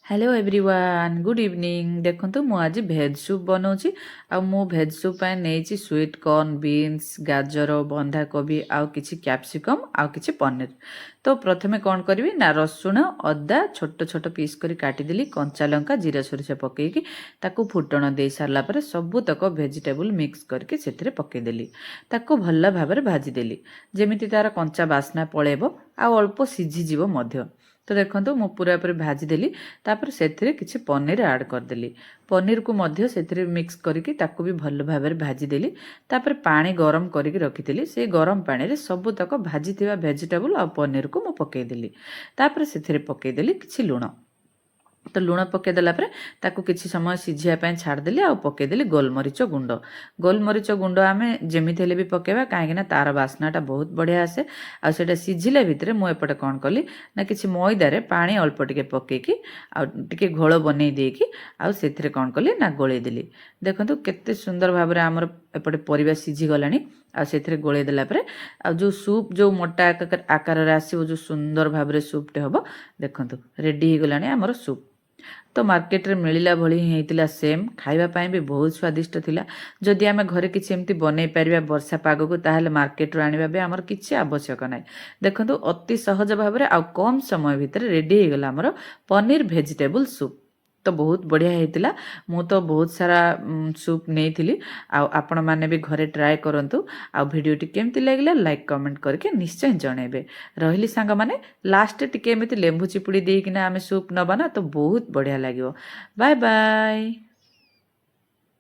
Hello everyone good evening देखो मु आज भेज सूप बनाऊँगी मु भेज सूप नहीं स्वीट कॉर्न बीन्स गाजर बंधाकोबी आउ किछि कैप्सिकम आउ किछि पनीर। तो प्रथमे कौन करी ना रसुण अदा छोट छोट पीस करी काटिदेली कंचा लंका जीरा सोरिष पकईकी ताकू फुटण दे सारा पर सबूतक भेजिटेबल मिक्स करके से पकईदेली ताकू भल भाव भाजीदेली जमी तार कंचा बास्ना पलैब आउ अल्प सीझीज। तो देखो मु पूरा पूरी भाजीदेली तापर से किछि पनीर ऐड करदेली पनीर को मध्य से मिक्स करके ताकू भी भल भाव भाजीदेली तापर पानी गरम करके रखीली से गरम पानी रे सबूतक भाजी भेजिटेबल आ पनीर को मु पकईदेली तापर से पकईदेली किछि लुण तो लुण पकईदेला ताकू किछि समय सिझापी छाड़देली आ पकईदेली गोलमरीच गुंड आम जमी भी पकेबा कहीं तार बास्नाटा बहुत बढ़िया आसे आटा सिझिले भितर मुझे कौन कली ना कि मैदारे पानी अल्प टिके पकईकी आगे घोल बनई देकी आउ कौन कली ना गोलेदेली देखो केते सुंदर भाव में आमर एपटे परिबा सिझीगला आउ गोलेदेला जो सूप जो मोटा आकार आसो जो सुंदर भाव में सूपटे हम देखो रेडी हो गला आमर सूप। तो मार्केट रे मिलिला भली हेतिला सेम खाइबा पाई भी बहुत स्वादिष्ट थिला। जदि आमे घरे किछि एमति बनै परिबा वर्षा पाग को ताहले मार्केट रो आनिबा बे हमर किछि आवश्यक नै। देखंतु अति सहज भाव रे आ कम समय भितर रेडी हे गेला हमर पनीर वेजिटेबल सूप। तो बहुत बढ़िया हेतिला मु तो बहुत सारा सूप नेइथिली आपण माने भी घरे ट्राई करंतु वीडियोटी केमति लागला लाइक कमेंट करके निश्चय जणेबे। रहिली सांग माने लास्ट टिके एमिति लेंबू चिपुड़ी देकिना आमे सूप नबा ना तो बहुत बढ़िया लागिवो। Bye bye.